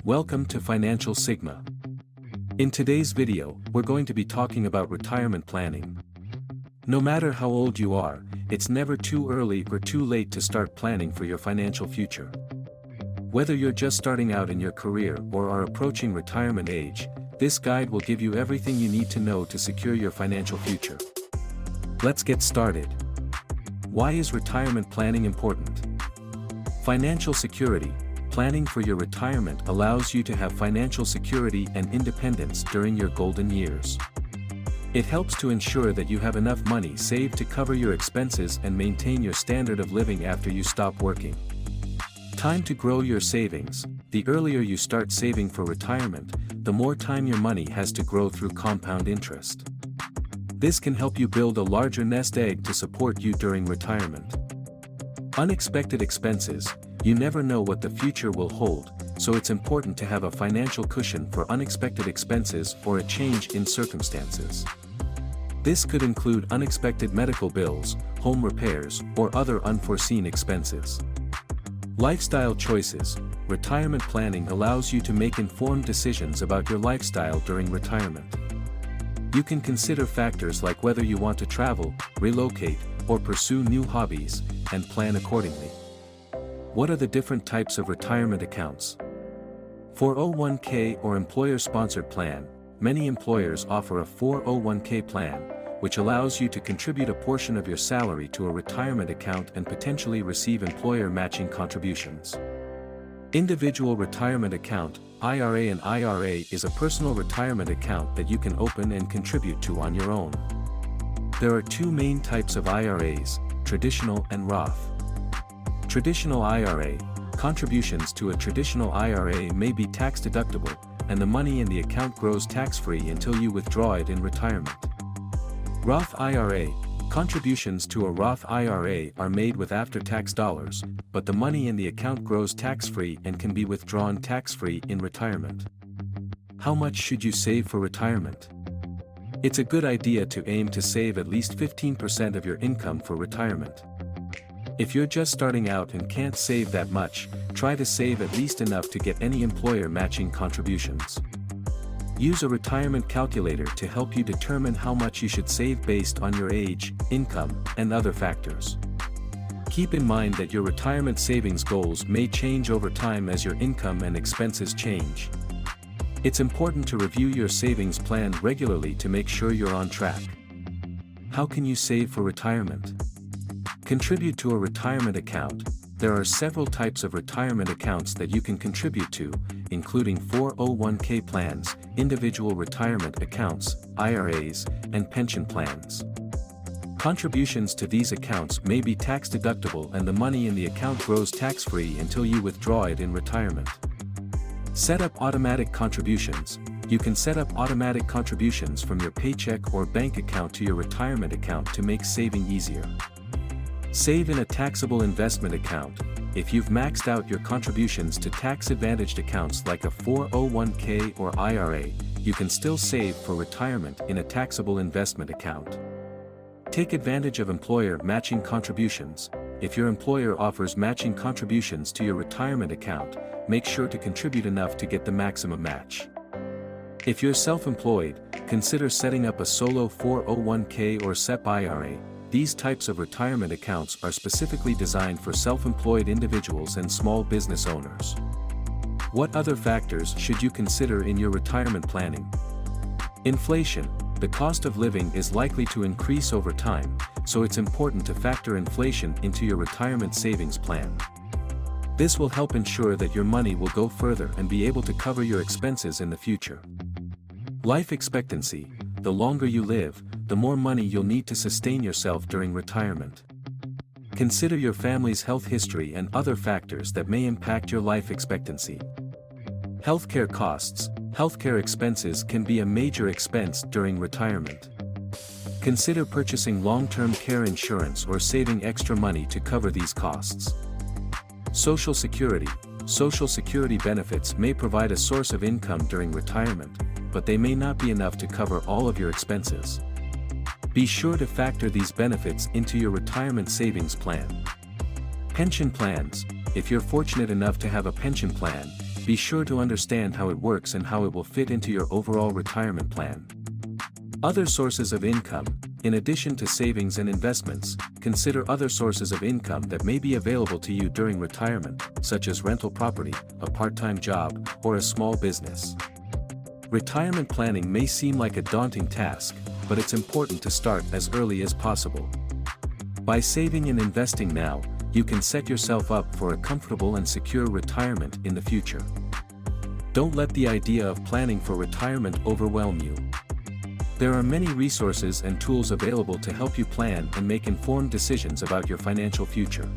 Welcome to Financial Sigma. In today's video, we're going to be talking about retirement planning. No matter how old you are, it's never too early or too late to start planning for your financial future. Whether you're just starting out in your career or are approaching retirement age, this guide will give you everything you need to know to secure your financial future. Let's get started. Why is retirement planning important? Financial security. Planning for your retirement allows you to have financial security and independence during your golden years. It helps to ensure that you have enough money saved to cover your expenses and maintain your standard of living after you stop working. Time to grow your savings. The earlier you start saving for retirement, the more time your money has to grow through compound interest. This can help you build a larger nest egg to support you during retirement. Unexpected expenses. You never know what the future will hold, so it's important to have a financial cushion for unexpected expenses or a change in circumstances. This could include unexpected medical bills, home repairs, or other unforeseen expenses. Lifestyle choices. Retirement planning allows you to make informed decisions about your lifestyle during retirement. You can consider factors like whether you want to travel, relocate, or pursue new hobbies, and plan accordingly. What are the different types of retirement accounts? 401k or employer-sponsored plan. Many employers offer a 401k plan, which allows you to contribute a portion of your salary to a retirement account and potentially receive employer-matching contributions. Individual retirement account, IRA. An IRA is a personal retirement account that you can open and contribute to on your own. There are two main types of IRAs, traditional and Roth. Traditional IRA. Contributions to a traditional IRA may be tax-deductible, and the money in the account grows tax-free until you withdraw it in retirement. Roth IRA. Contributions to a Roth IRA are made with after-tax dollars, but the money in the account grows tax-free and can be withdrawn tax-free in retirement. How much should you save for retirement? It's a good idea to aim to save at least 15% of your income for retirement. If you're just starting out and can't save that much, try to save at least enough to get any employer-matching contributions. Use a retirement calculator to help you determine how much you should save based on your age, income, and other factors. Keep in mind that your retirement savings goals may change over time as your income and expenses change. It's important to review your savings plan regularly to make sure you're on track. How can you save for retirement? Contribute to a retirement account. There are several types of retirement accounts that you can contribute to, including 401k plans, individual retirement accounts, IRAs, and pension plans. Contributions to these accounts may be tax-deductible and the money in the account grows tax-free until you withdraw it in retirement. Set up automatic contributions. You can set up automatic contributions from your paycheck or bank account to your retirement account to make saving easier. Save in a taxable investment account. If you've maxed out your contributions to tax-advantaged accounts like a 401k or IRA, you can still save for retirement in a taxable investment account. Take advantage of employer-matching contributions. If your employer offers matching contributions to your retirement account, make sure to contribute enough to get the maximum match. If you're self-employed, consider setting up a solo 401k or SEP IRA. These types of retirement accounts are specifically designed for self-employed individuals and small business owners. What other factors should you consider in your retirement planning? Inflation. The cost of living is likely to increase over time, so it's important to factor inflation into your retirement savings plan. This will help ensure that your money will go further and be able to cover your expenses in the future. Life expectancy. The longer you live, the more money you'll need to sustain yourself during retirement. Consider your family's health history and other factors that may impact your life expectancy. Healthcare costs. Healthcare expenses can be a major expense during retirement. Consider purchasing long-term care insurance or saving extra money to cover these costs. Social Security. Social Security benefits may provide a source of income during retirement, but they may not be enough to cover all of your expenses. Be sure to factor these benefits into your retirement savings plan. Pension plans. If you're fortunate enough to have a pension plan, be sure to understand how it works and how it will fit into your overall retirement plan. Other sources of income. In addition to savings and investments, consider other sources of income that may be available to you during retirement, such as rental property, a part-time job, or a small business. Retirement planning may seem like a daunting task, but it's important to start as early as possible. By saving and investing now, you can set yourself up for a comfortable and secure retirement in the future. Don't let the idea of planning for retirement overwhelm you. There are many resources and tools available to help you plan and make informed decisions about your financial future.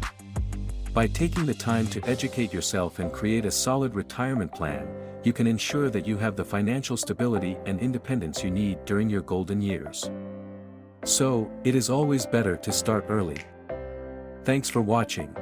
By taking the time to educate yourself and create a solid retirement plan, you can ensure that you have the financial stability and independence you need during your golden years. So, it is always better to start early. Thanks for watching.